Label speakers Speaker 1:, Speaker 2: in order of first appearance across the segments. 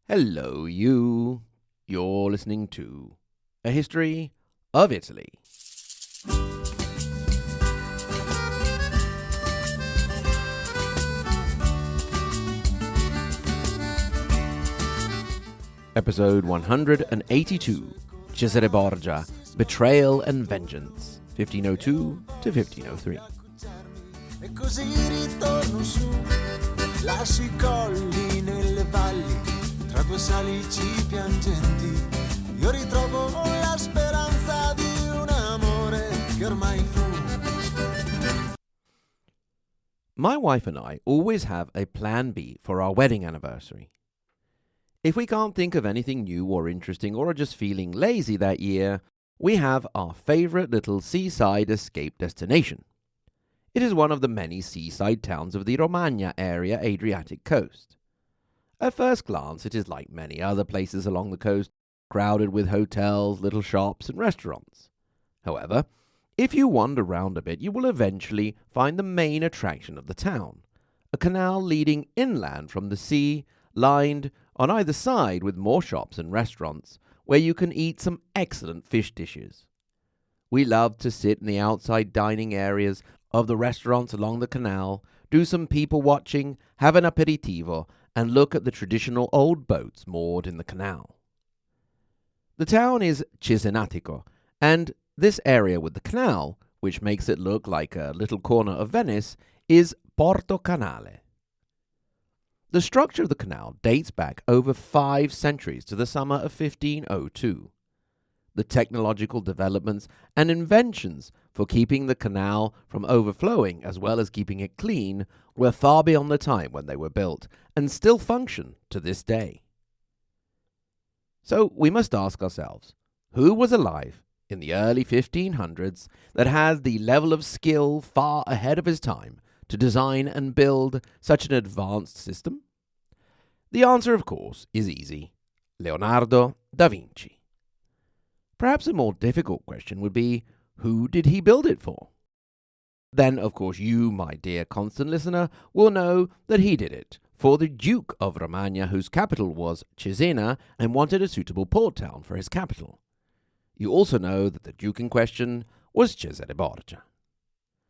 Speaker 1: Hello, you. You're listening to A History of Italy. Episode 182, Cesare Borgia, Betrayal and Vengeance, 1502 to 1503.
Speaker 2: E così ritorno su, lascio I colli nelle valli, tra due salici piangenti, io ritrovo la speranza di un amore che ormai fu.
Speaker 1: My wife and I always have a plan B for our wedding anniversary. If we can't think of anything new or interesting or are just feeling lazy that year, we have our favorite little seaside escape destination. It is one of the many seaside towns of the Romagna area Adriatic coast. At first glance, it is like many other places along the coast, crowded with hotels, little shops and restaurants. However, if you wander round a bit, you will eventually find the main attraction of the town, a canal leading inland from the sea, lined on either side with more shops and restaurants, where you can eat some excellent fish dishes. We love to sit in the outside dining areas of the restaurants along the canal, do some people watching, have an aperitivo, and look at the traditional old boats moored in the canal. The town is Cesenatico, and this area with the canal, which makes it look like a little corner of Venice, is Porto Canale. The structure of the canal dates back over 5 centuries to the summer of 1502. The technological developments and inventions for keeping the canal from overflowing as well as keeping it clean were far beyond the time when they were built and still function to this day. So we must ask ourselves, who was alive in the early 1500s that had the level of skill far ahead of his time to design and build such an advanced system? The answer, of course, is easy: Leonardo da Vinci. Perhaps a more difficult question would be, who did he build it for? Then, of course, you, my dear constant listener, will know that he did it for the Duke of Romagna, whose capital was Cesena, and wanted a suitable port town for his capital. You also know that the Duke in question was Cesare Borgia.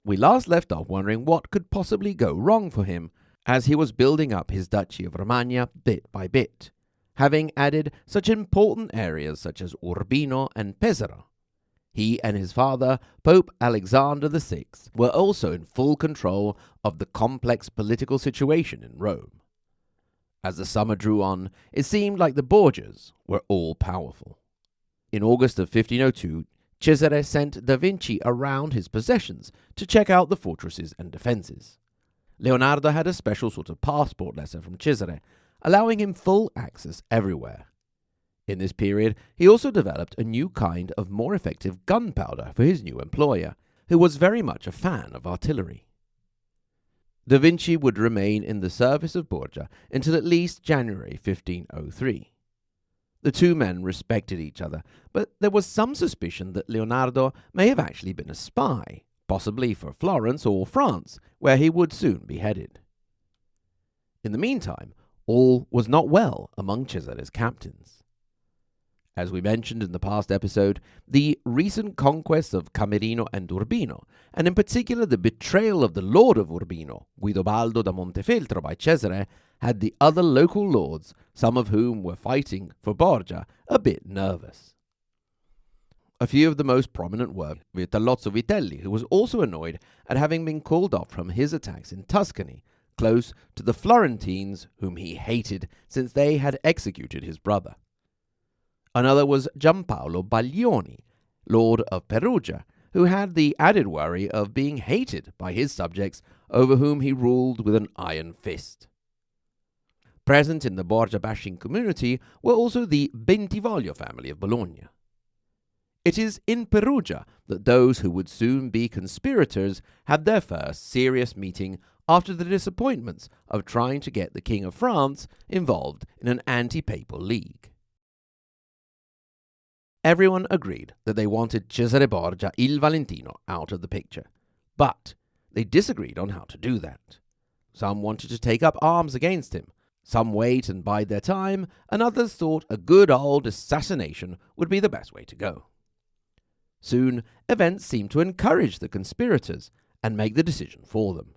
Speaker 1: We last left off wondering what could possibly go wrong for him as he was building up his Duchy of Romagna bit by bit, having added such important areas such as Urbino and Pesaro. He and his father, Pope Alexander VI, were also in full control of the complex political situation in Rome. As the summer drew on, it seemed like the Borgias were all-powerful. In August of 1502, Cesare sent da Vinci around his possessions to check out the fortresses and defenses. Leonardo had a special sort of passport letter from Cesare, allowing him full access everywhere. In this period, he also developed a new kind of more effective gunpowder for his new employer, who was very much a fan of artillery. Da Vinci would remain in the service of Borgia until at least January 1503. The two men respected each other, but there was some suspicion that Leonardo may have actually been a spy, possibly for Florence or France, where he would soon be headed. In the meantime, all was not well among Cesare's captains. As we mentioned in the past episode, the recent conquests of Camerino and Urbino, and in particular the betrayal of the Lord of Urbino, Guidobaldo da Montefeltro, by Cesare, had the other local lords, some of whom were fighting for Borgia, a bit nervous. A few of the most prominent were Vitellozzo Vitelli, who was also annoyed at having been called off from his attacks in Tuscany, close to the Florentines, whom he hated since they had executed his brother. Another was Giampaolo Baglioni, Lord of Perugia, who had the added worry of being hated by his subjects, over whom he ruled with an iron fist. Present in the Borgia-bashing community were also the Bentivoglio family of Bologna. It is in Perugia that those who would soon be conspirators had their first serious meeting after the disappointments of trying to get the King of France involved in an anti-papal league. Everyone agreed that they wanted Cesare Borgia, Il Valentino, out of the picture, but they disagreed on how to do that. Some wanted to take up arms against him, Some wait and bide their time, and others thought a good old assassination would be the best way to go. Soon, events seemed to encourage the conspirators and make the decision for them.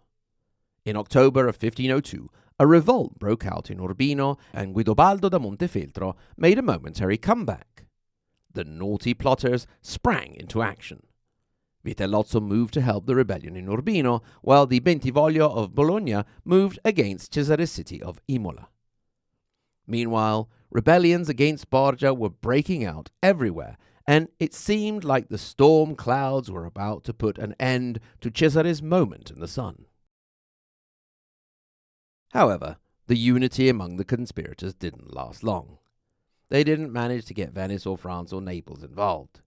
Speaker 1: In October of 1502, a revolt broke out in Urbino, and Guidobaldo da Montefeltro made a momentary comeback. The naughty plotters sprang into action. Vitellozzo moved to help the rebellion in Urbino, while the Bentivoglio of Bologna moved against Cesare's city of Imola. Meanwhile, rebellions against Borgia were breaking out everywhere, and it seemed like the storm clouds were about to put an end to Cesare's moment in the sun. However, the unity among the conspirators didn't last long. They didn't manage to get Venice or France or Naples involved.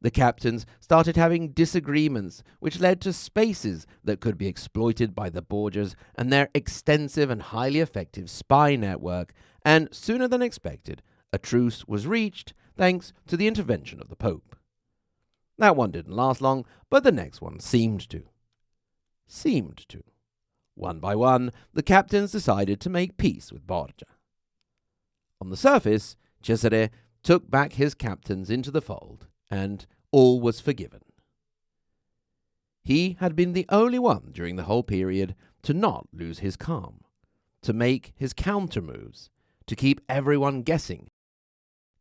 Speaker 1: The captains started having disagreements, which led to spaces that could be exploited by the Borgias and their extensive and highly effective spy network, and sooner than expected, a truce was reached thanks to the intervention of the Pope. That one didn't last long, but the next one seemed to. One by one, the captains decided to make peace with Borgia. On the surface, Cesare took back his captains into the fold, and all was forgiven. He had been the only one during the whole period to not lose his calm, to make his counter-moves, to keep everyone guessing,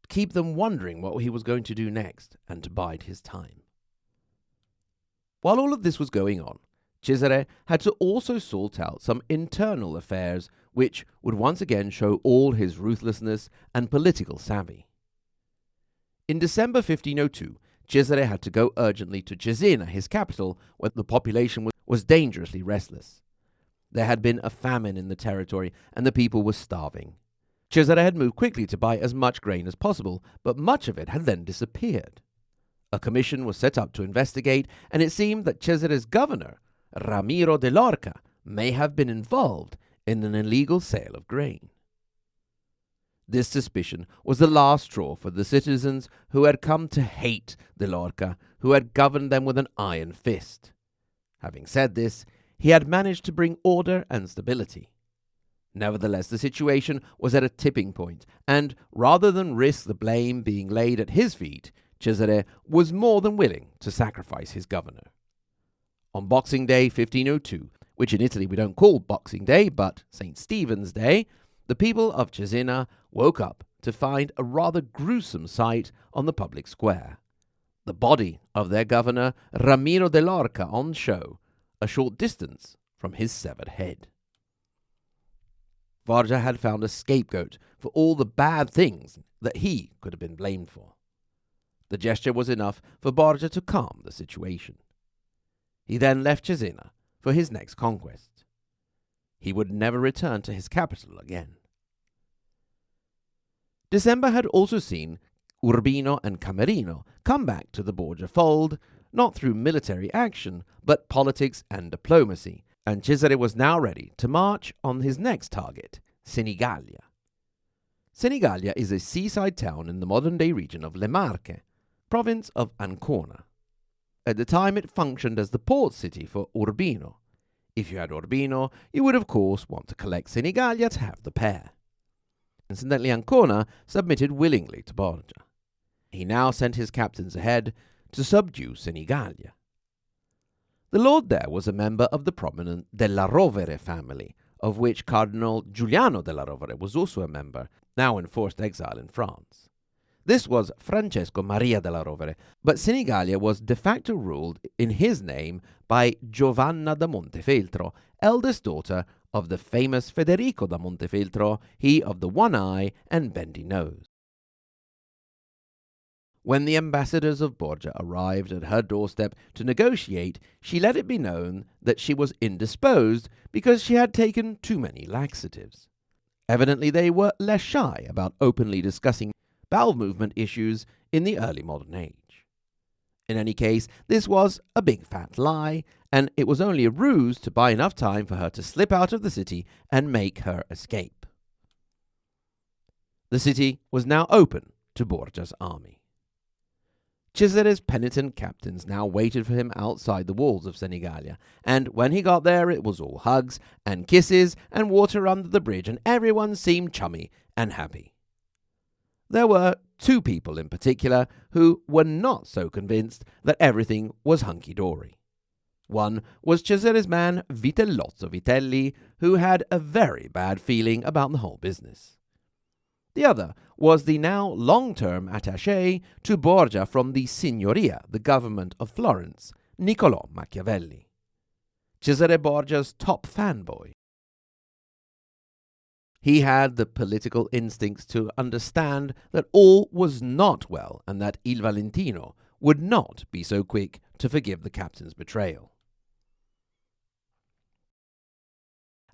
Speaker 1: to keep them wondering what he was going to do next, and to bide his time. While all of this was going on, Cesare had to also sort out some internal affairs which would once again show all his ruthlessness and political savvy. In December 1502, Cesare had to go urgently to Cesena, his capital, where the population was dangerously restless. There had been a famine in the territory, and the people were starving. Cesare had moved quickly to buy as much grain as possible, but much of it had then disappeared. A commission was set up to investigate, and it seemed that Cesare's governor, Ramiro de Lorca, may have been involved in an illegal sale of grain. This suspicion was the last straw for the citizens who had come to hate de Lorca, who had governed them with an iron fist. Having said this, he had managed to bring order and stability. Nevertheless, the situation was at a tipping point, and rather than risk the blame being laid at his feet, Cesare was more than willing to sacrifice his governor. On Boxing Day 1502, which in Italy we don't call Boxing Day, but St. Stephen's Day, the people of Cesena woke up to find a rather gruesome sight on the public square. The body of their governor, Ramiro de Lorca, on show, a short distance from his severed head. Borgia had found a scapegoat for all the bad things that he could have been blamed for. The gesture was enough for Borgia to calm the situation. He then left Cesena for his next conquest. He would never return to his capital again. December had also seen Urbino and Camerino come back to the Borgia fold, not through military action, but politics and diplomacy, and Cesare was now ready to march on his next target, Senigallia. Senigallia is a seaside town in the modern-day region of Le Marche, province of Ancona. At the time, it functioned as the port city for Urbino. If you had Urbino, you would of course want to collect Senigallia to have the pair. Incidentally, Ancona submitted willingly to Borgia. He now sent his captains ahead to subdue Senigallia. The lord there was a member of the prominent Della Rovere family, of which Cardinal Giuliano della Rovere was also a member, now in forced exile in France. This was Francesco Maria della Rovere, but Senigallia was de facto ruled in his name by Giovanna da Montefeltro, eldest daughter of the famous Federico da Montefeltro, he of the one eye and bendy nose. When the ambassadors of Borgia arrived at her doorstep to negotiate, she let it be known that she was indisposed because she had taken too many laxatives. Evidently, they were less shy about openly discussing bowel movement issues in the early modern age. In any case, this was a big fat lie, and it was only a ruse to buy enough time for her to slip out of the city and make her escape. The city was now open to Borgia's army. Cesare's penitent captains now waited for him outside the walls of Senigallia, and when he got there it was all hugs and kisses and water under the bridge, and everyone seemed chummy and happy. There were two people in particular who were not so convinced that everything was hunky-dory. One was Cesare's man Vitellozzo Vitelli, who had a very bad feeling about the whole business. The other was the now long-term attaché to Borgia from the Signoria, the government of Florence, Niccolò Machiavelli, Cesare Borgia's top fanboy. He had the political instincts to understand that all was not well and that Il Valentino would not be so quick to forgive the captain's betrayal.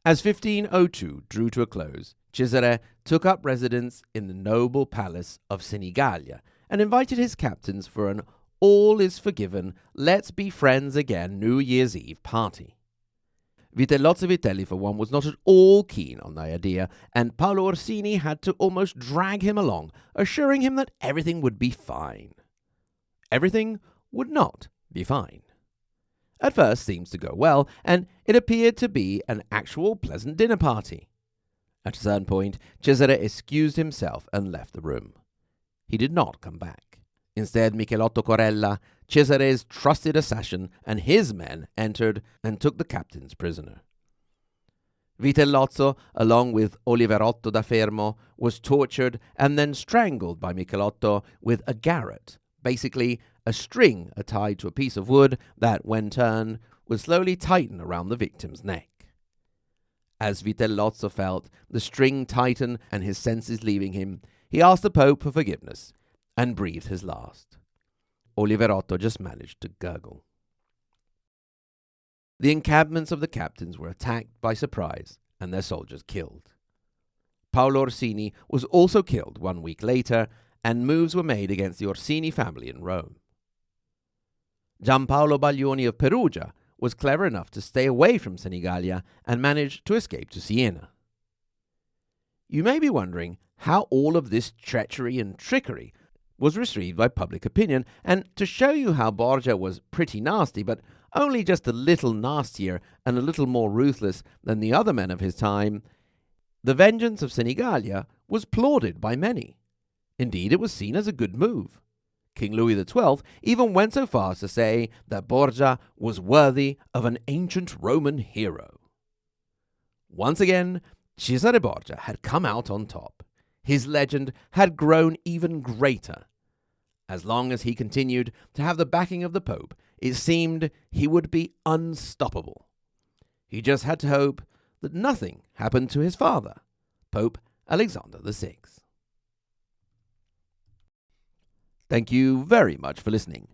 Speaker 1: As 1502 drew to a close, Cesare took up residence in the noble palace of Senigallia and invited his captains for an all-is-forgiven, let's-be-friends-again New Year's Eve party. Vitellozzo Vitelli, for one, was not at all keen on the idea, and Paolo Orsini had to almost drag him along, assuring him that everything would be fine. Everything would not be fine. At first seems to go well, and it appeared to be an actual pleasant dinner party. At a certain point, Cesare excused himself and left the room. He did not come back. Instead, Michelotto Corella, Cesare's trusted assassin, and his men entered and took the captains prisoner. Vitellozzo, along with Oliverotto da Fermo, was tortured and then strangled by Michelotto with a garrote, basically a string tied to a piece of wood that, when turned, would slowly tighten around the victim's neck. As Vitellozzo felt the string tighten and his senses leaving him, he asked the Pope for forgiveness and breathed his last. Oliverotto just managed to gurgle. The encampments of the captains were attacked by surprise and their soldiers killed. Paolo Orsini was also killed 1 week later, and moves were made against the Orsini family in Rome. Giampaolo Baglioni of Perugia was clever enough to stay away from Senigallia and managed to escape to Siena. You may be wondering how all of this treachery and trickery was received by public opinion, and to show you how Borgia was pretty nasty, but only just a little nastier and a little more ruthless than the other men of his time, the vengeance of Senigallia was applauded by many. Indeed, it was seen as a good move. King Louis XII even went so far as to say that Borgia was worthy of an ancient Roman hero. Once again, Cesare Borgia had come out on top. His legend had grown even greater. As long as he continued to have the backing of the Pope, it seemed he would be unstoppable. He just had to hope that nothing happened to his father, Pope Alexander VI. Thank you very much for listening.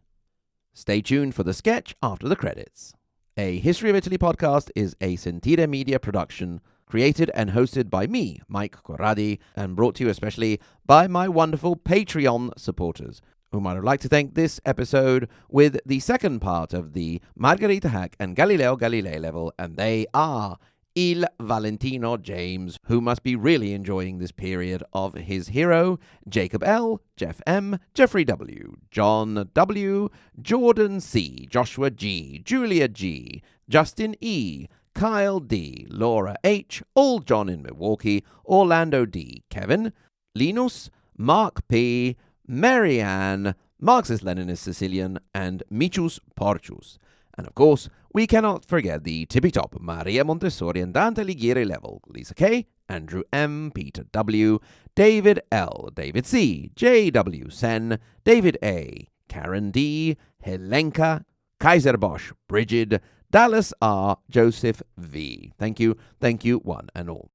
Speaker 1: Stay tuned for the sketch after the credits. A History of Italy podcast is a Sentire Media production, created and hosted by me, Mike Corradi, and brought to you especially by my wonderful Patreon supporters, whom I would like to thank this episode with the second part of the Margherita Hack and Galileo Galilei level, and they are Il Valentino James, who must be really enjoying this period of his hero, Jacob L., Jeff M., Jeffrey W., John W., Jordan C., Joshua G., Julia G., Justin E., Kyle D., Laura H., Old John in Milwaukee, Orlando D., Kevin, Linus, Mark P., Marianne, Marxist-Leninist Sicilian, and Michus Porcius. And of course, we cannot forget the tippy-top Maria Montessori and Dante Alighieri level, Lisa K., Andrew M., Peter W., David L., David C., J.W. Sen, David A., Karen D., Helenka, Kaiser Bosch, Brigid, Dallas R., Joseph V. Thank you, one and all.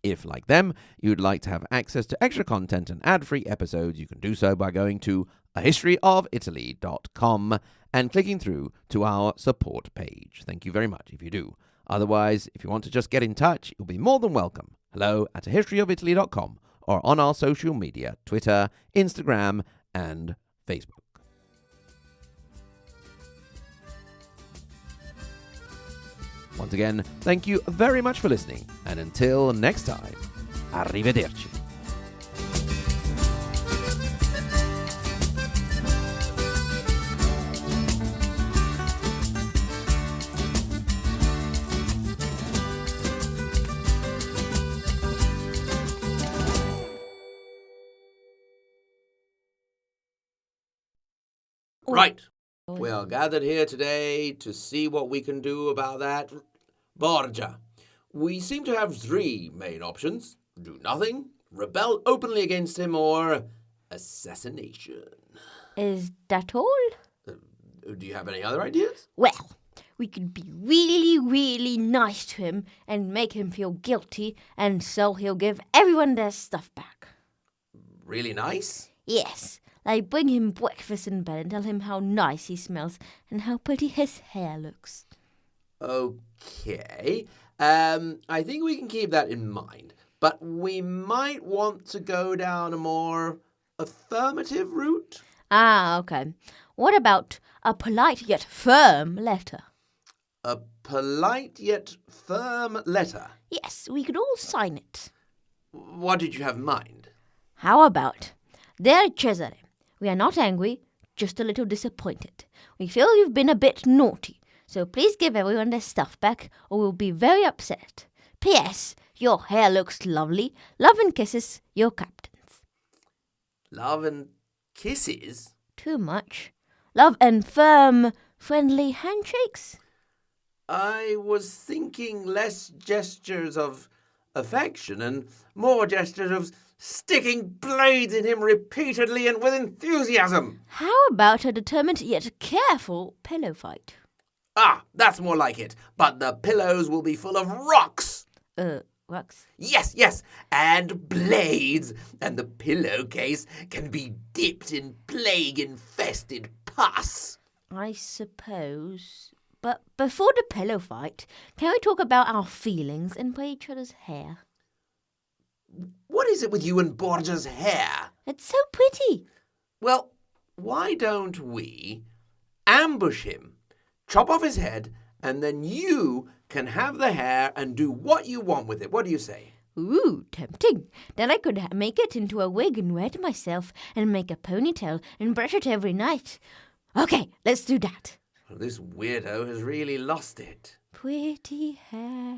Speaker 1: If, like them, you'd like to have access to extra content and ad-free episodes, you can do so by going to ahistoryofitaly.com and clicking through to our support page. Thank you very much if you do. Otherwise, if you want to just get in touch, you'll be more than welcome. hello@ahistoryofitaly.com or on our social media, Twitter, Instagram, and Facebook. Once again, thank you very much for listening, and until next time, arrivederci. Right. We are gathered here today to see what we can do about that. Borgia, we seem to have three main options. Do nothing, rebel openly against him, or assassination.
Speaker 3: Is that all?
Speaker 1: Do you have any other ideas?
Speaker 3: Well, we could be really, really nice to him and make him feel guilty, and so he'll give everyone their stuff back.
Speaker 1: Really nice?
Speaker 3: Yes, like bring him breakfast in bed and tell him how nice he smells and how pretty his hair looks.
Speaker 1: Okay. I think we can keep that in mind. But we might want to go down a more affirmative route.
Speaker 3: Ah, okay. What about a polite yet firm letter?
Speaker 1: A polite yet firm letter.
Speaker 3: Yes, we could all sign it.
Speaker 1: What did you have in mind?
Speaker 3: How about, Dear Cesare, we are not angry, just a little disappointed. We feel you've been a bit naughty, so please give everyone their stuff back or we'll be very upset. P.S. Your hair looks lovely. Love and kisses, your captains.
Speaker 1: Love and kisses?
Speaker 3: Too much. Love and firm, friendly handshakes?
Speaker 1: I was thinking less gestures of affection and more gestures of sticking blades in him repeatedly and with enthusiasm.
Speaker 3: How about a determined yet careful pillow fight?
Speaker 1: Ah, that's more like it. But the pillows will be full of rocks.
Speaker 3: Rocks?
Speaker 1: Yes, and blades. And the pillowcase can be dipped in plague-infested pus.
Speaker 3: I suppose. But before the pillow fight, can we talk about our feelings and play each other's hair?
Speaker 1: What is it with you and Borgia's hair?
Speaker 3: It's so pretty.
Speaker 1: Well, why don't we ambush him, chop off his head, and then you can have the hair and do what you want with it. What do you say?
Speaker 3: Ooh, tempting. Then I could make it into a wig and wear it myself and make a ponytail and brush it every night. Okay, let's do that.
Speaker 1: Well, this weirdo has really lost it.
Speaker 3: Pretty hair.